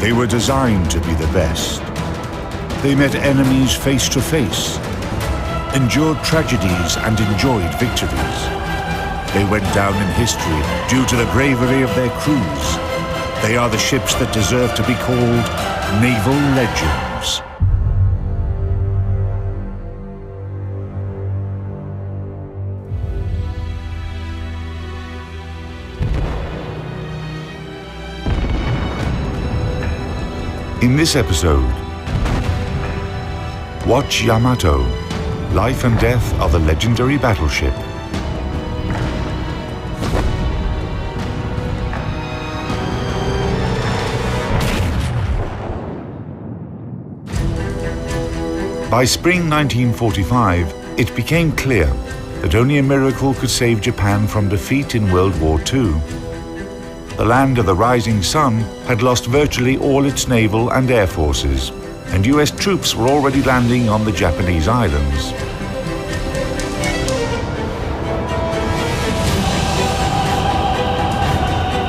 They were designed to be the best. They met enemies face to face, endured tragedies and enjoyed victories. They went down in history due to the bravery of their crews. They are the ships that deserve to be called naval legends. In this episode, watch Yamato, life and death of a legendary battleship. By spring 1945, it became clear that only a miracle could save Japan from defeat in World War II. The land of the rising sun had lost virtually all its naval and air forces, and US troops were already landing on the Japanese islands.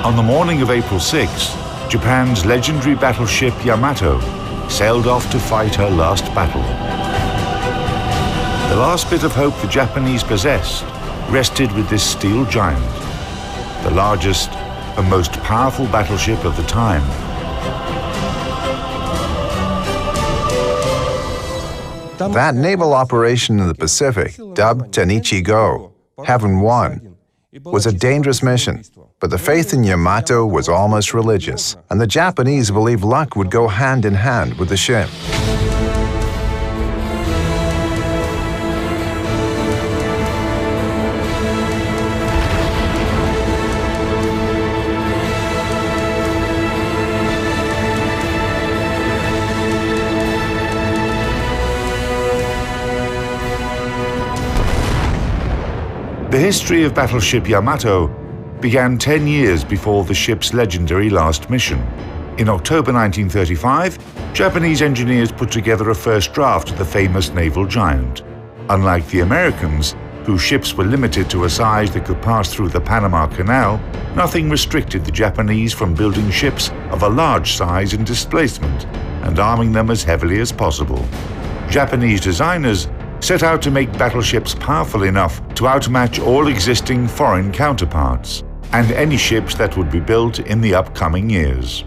On the morning of April 6, Japan's legendary battleship Yamato sailed off to fight her last battle. The last bit of hope the Japanese possessed rested with this steel giant, the largest and most powerful battleship of the time. That naval operation in the Pacific, dubbed Tenichi-go, Heaven Won, was a dangerous mission, but the faith in Yamato was almost religious, and the Japanese believed luck would go hand in hand with the ship. The history of battleship Yamato began 10 years before the ship's legendary last mission. In October 1935, Japanese engineers put together a first draft of the famous naval giant. Unlike the Americans, whose ships were limited to a size that could pass through the Panama Canal, nothing restricted the Japanese from building ships of a large size and displacement and arming them as heavily as possible. Japanese designers set out to make battleships powerful enough to outmatch all existing foreign counterparts and any ships that would be built in the upcoming years.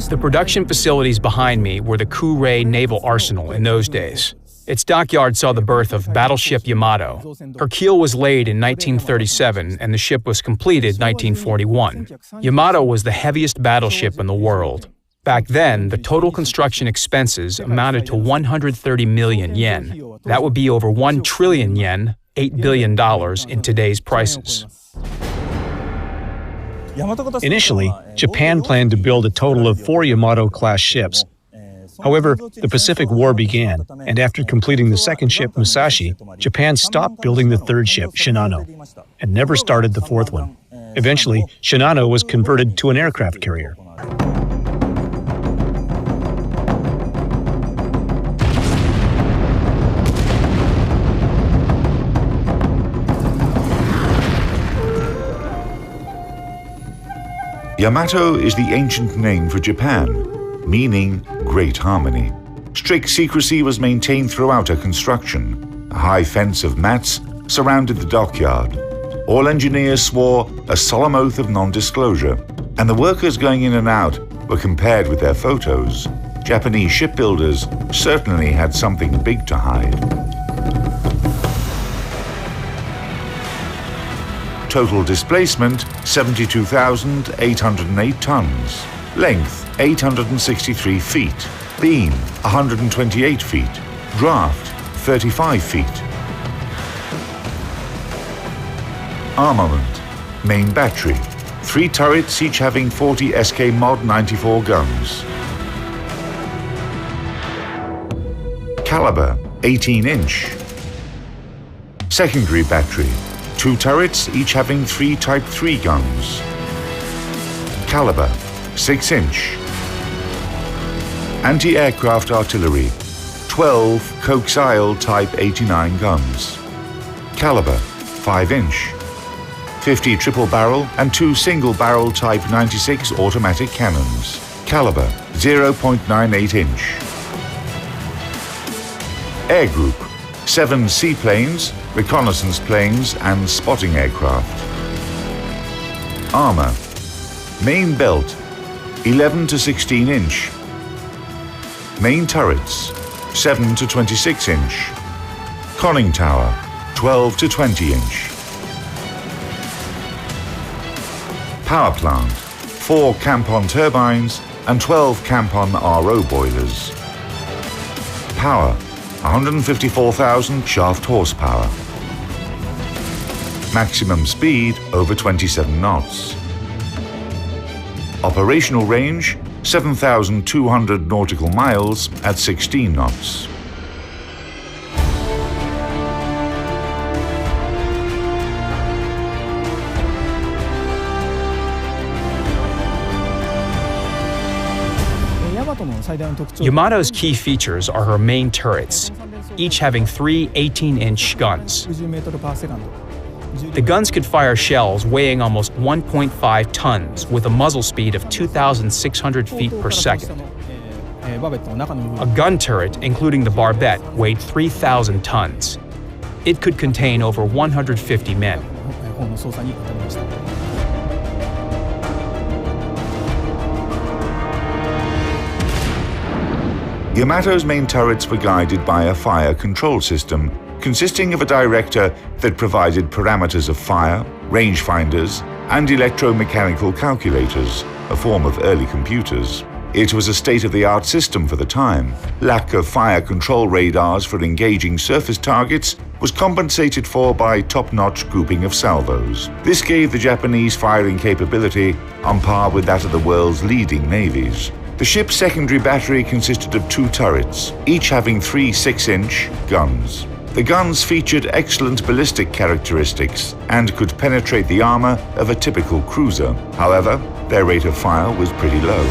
The production facilities behind me were the Kure Naval Arsenal in those days. Its dockyard saw the birth of battleship Yamato. Her keel was laid in 1937 and the ship was completed in 1941. Yamato was the heaviest battleship in the world. Back then, the total construction expenses amounted to 130 million yen. That would be over 1 trillion yen, $8 billion in today's prices. Initially, Japan planned to build a total of 4 Yamato-class ships. However, the Pacific War began, and after completing the second ship, Musashi, Japan stopped building the third ship, Shinano, and never started the fourth one. Eventually, Shinano was converted to an aircraft carrier. Yamato is the ancient name for Japan, meaning great harmony. Strict secrecy was maintained throughout her construction. A high fence of mats surrounded the dockyard. All engineers swore a solemn oath of non-disclosure, and the workers going in and out were compared with their photos. Japanese shipbuilders certainly had something big to hide. Total displacement, 72,808 tons. Length, 863 feet. Beam, 128 feet. Draft, 35 feet. Armament, main battery. 3 turrets, each having 40 SK Mod 94 guns. Caliber, 18-inch. Secondary battery. 2 turrets, each having 3 Type 3 guns. Caliber, 6-inch. Anti-aircraft artillery, 12 coaxial Type 89 guns. Caliber, 5-inch. 50 triple-barrel and 2 single-barrel Type 96 automatic cannons. Caliber 0.98 inch. Air Group: 7 seaplanes, reconnaissance planes and spotting aircraft. Armor: main belt 11 to 16 inch. Main turrets 7 to 26 inch. Conning tower 12 to 20 inch. Power plant: 4 Campon turbines and 12 Campon RO boilers. Power: 154,000 shaft horsepower. Maximum speed over 27 knots. Operational range 7,200 nautical miles at 16 knots. Yamato's key features are her main turrets, each having 3 18-inch guns. The guns could fire shells weighing almost 1.5 tons with a muzzle speed of 2,600 feet per second. A gun turret, including the barbette, weighed 3,000 tons. It could contain over 150 men. Yamato's main turrets were guided by a fire control system consisting of a director that provided parameters of fire, rangefinders, and electromechanical calculators, a form of early computers. It was a state-of-the-art system for the time. Lack of fire control radars for engaging surface targets was compensated for by top-notch grouping of salvos. This gave the Japanese firing capability on par with that of the world's leading navies. The ship's secondary battery consisted of 2 turrets, each having 3 6-inch guns. The guns featured excellent ballistic characteristics and could penetrate the armor of a typical cruiser. However, their rate of fire was pretty low.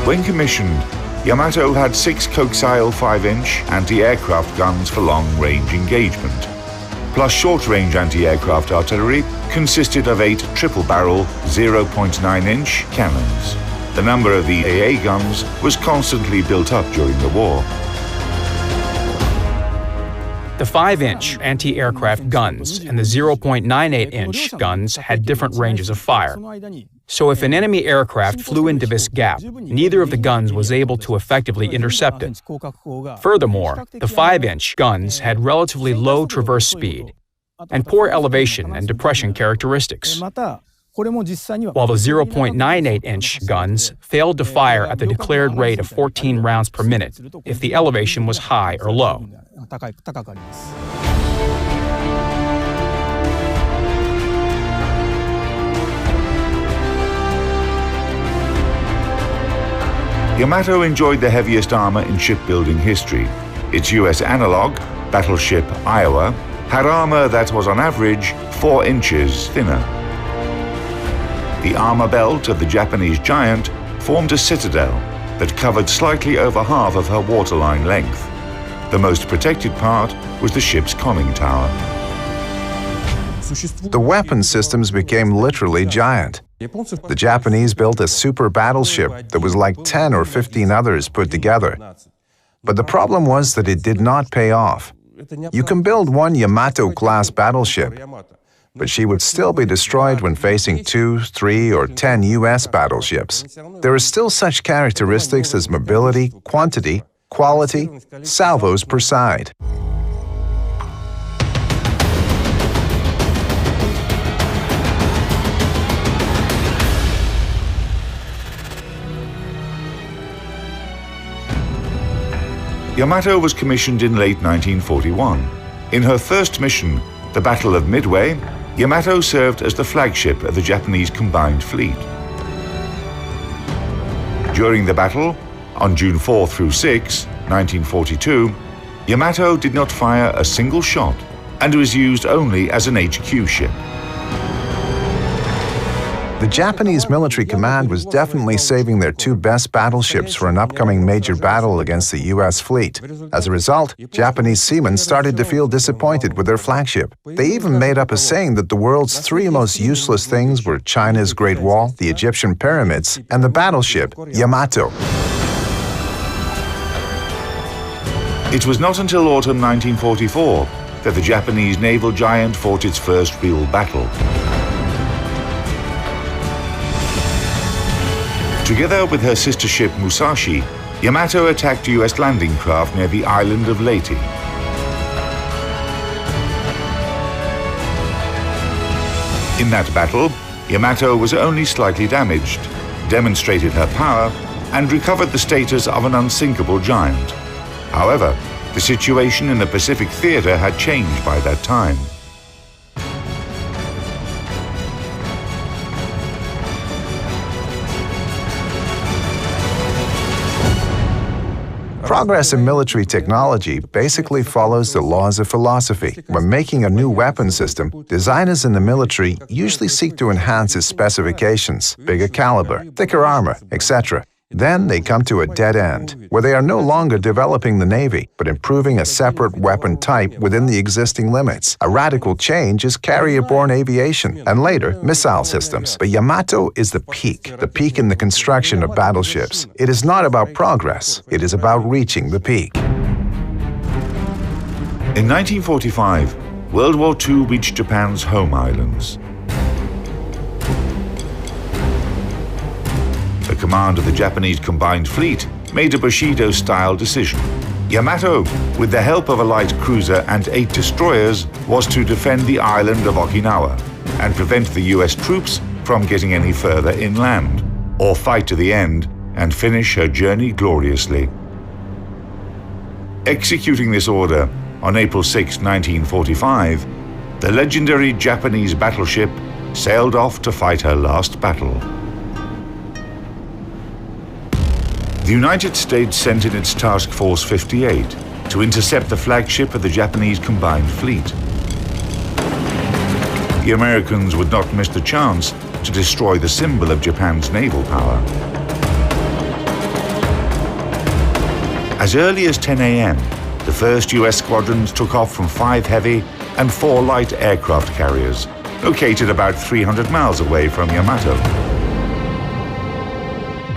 When commissioned, Yamato had 6 coaxial 5-inch anti-aircraft guns for long-range engagement, plus short-range anti-aircraft artillery consisted of 8 triple-barrel 0.9-inch cannons. The number of the AA guns was constantly built up during the war. The 5-inch anti-aircraft guns and the 0.98-inch guns had different ranges of fire. So if an enemy aircraft flew into this gap, neither of the guns was able to effectively intercept it. Furthermore, the 5-inch guns had relatively low traverse speed and poor elevation and depression characteristics, while the 0.98-inch guns failed to fire at the declared rate of 14 rounds per minute if the elevation was high or low. Yamato enjoyed the heaviest armor in shipbuilding history. Its US analog, Battleship Iowa, had armor that was on average 4 inches thinner. The armor belt of the Japanese Giant formed a citadel that covered slightly over half of her waterline length. The most protected part was the ship's conning tower. The weapon systems became literally giant. The Japanese built a super battleship that was like 10 or 15 others put together. But the problem was that it did not pay off. You can build one Yamato-class battleship, but she would still be destroyed when facing 2, 3, or 10 US battleships. There are still such characteristics as mobility, quantity, quality, salvos per side. Yamato was commissioned in late 1941. In her first mission, the Battle of Midway, Yamato served as the flagship of the Japanese combined fleet. During the battle, on June 4 through 6, 1942, Yamato did not fire a single shot and was used only as an HQ ship. The Japanese military command was definitely saving their two best battleships for an upcoming major battle against the U.S. fleet. As a result, Japanese seamen started to feel disappointed with their flagship. They even made up a saying that the world's three most useless things were China's Great Wall, the Egyptian pyramids, and the battleship Yamato. It was not until autumn 1944 that the Japanese naval giant fought its first real battle. Together with her sister ship Musashi, Yamato attacked US landing craft near the island of Leyte. In that battle, Yamato was only slightly damaged, demonstrated her power, and recovered the status of an unsinkable giant. However, the situation in the Pacific theater had changed by that time. Progress in military technology basically follows the laws of philosophy. When making a new weapon system, designers in the military usually seek to enhance its specifications, bigger caliber, thicker armor, etc. Then they come to a dead end, where they are no longer developing the Navy, but improving a separate weapon type within the existing limits. A radical change is carrier-borne aviation, and later, missile systems. But Yamato is the peak in the construction of battleships. It is not about progress, it is about reaching the peak. In 1945, World War II reached Japan's home islands. The command of the Japanese combined fleet made a Bushido-style decision. Yamato, with the help of a light cruiser and 8 destroyers, was to defend the island of Okinawa and prevent the US troops from getting any further inland, or fight to the end and finish her journey gloriously. Executing this order on April 6, 1945, the legendary Japanese battleship sailed off to fight her last battle. The United States sent in its Task Force 58 to intercept the flagship of the Japanese combined fleet. The Americans would not miss the chance to destroy the symbol of Japan's naval power. As early as 10 a.m., the first US squadrons took off from 5 heavy and 4 light aircraft carriers, located about 300 miles away from Yamato.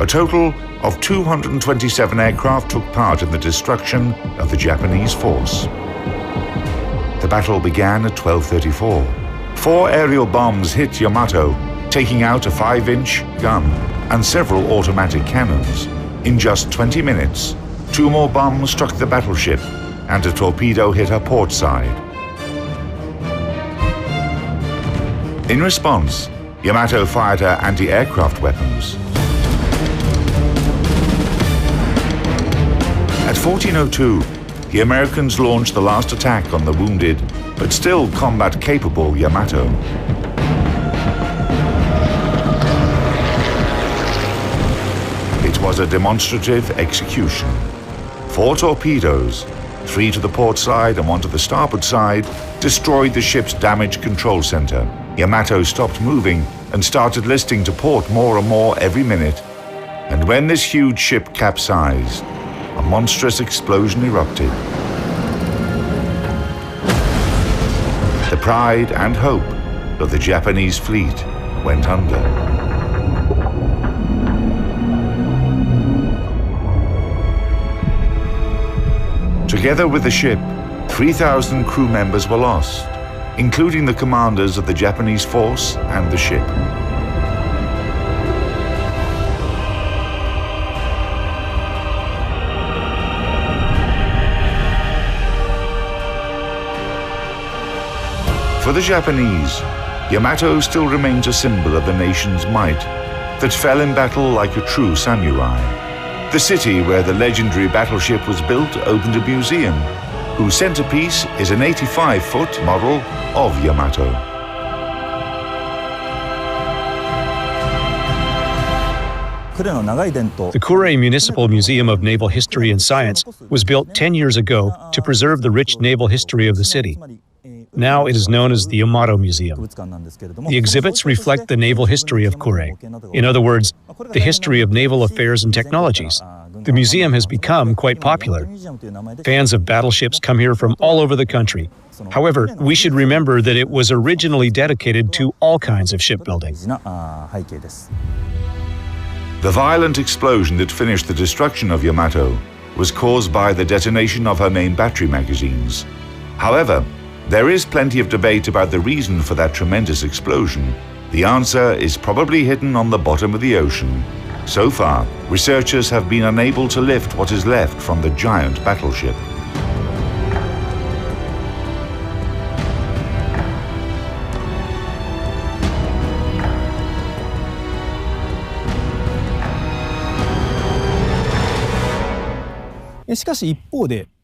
A total of 227 aircraft took part in the destruction of the Japanese force. The battle began at 12:34. 4 aerial bombs hit Yamato, taking out a 5-inch gun and several automatic cannons. In just 20 minutes, 2 more bombs struck the battleship and a torpedo hit her port side. In response, Yamato fired her anti-aircraft weapons. At 14:02, the Americans launched the last attack on the wounded, but still combat-capable Yamato. It was a demonstrative execution. 4 torpedoes, 3 to the port side and 1 to the starboard side, destroyed the ship's damage control center. Yamato stopped moving and started listing to port more and more every minute. And when this huge ship capsized, a monstrous explosion erupted. The pride and hope of the Japanese fleet went under. Together with the ship, 3,000 crew members were lost, including the commanders of the Japanese force and the ship. For the Japanese, Yamato still remains a symbol of the nation's might that fell in battle like a true samurai. The city where the legendary battleship was built opened a museum, whose centerpiece is an 85-foot model of Yamato. The Kure Municipal Museum of Naval History and Science was built 10 years ago to preserve the rich naval history of the city. Now it is known as the Yamato Museum. The exhibits reflect the naval history of Kure. In other words, the history of naval affairs and technologies. The museum has become quite popular. Fans of battleships come here from all over the country. However, we should remember that it was originally dedicated to all kinds of shipbuilding. The violent explosion that finished the destruction of Yamato was caused by the detonation of her main battery magazines. However, there is plenty of debate about the reason for that tremendous explosion. The answer is probably hidden on the bottom of the ocean. So far, researchers have been unable to lift what is left from the giant battleship.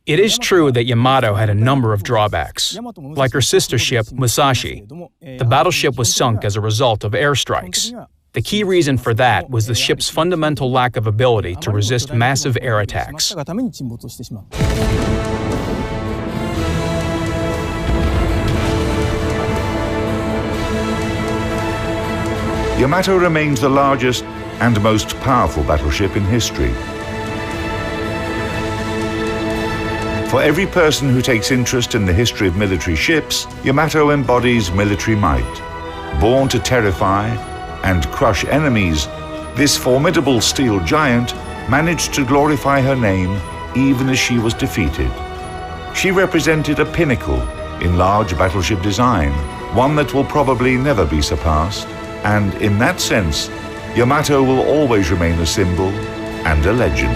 It is true that Yamato had a number of drawbacks. Like her sister ship, Musashi, the battleship was sunk as a result of airstrikes. The key reason for that was the ship's fundamental lack of ability to resist massive air attacks. Yamato remains the largest and most powerful battleship in history. For every person who takes interest in the history of military ships, Yamato embodies military might. Born to terrify and crush enemies, this formidable steel giant managed to glorify her name even as she was defeated. She represented a pinnacle in large battleship design, one that will probably never be surpassed, and in that sense, Yamato will always remain a symbol and a legend.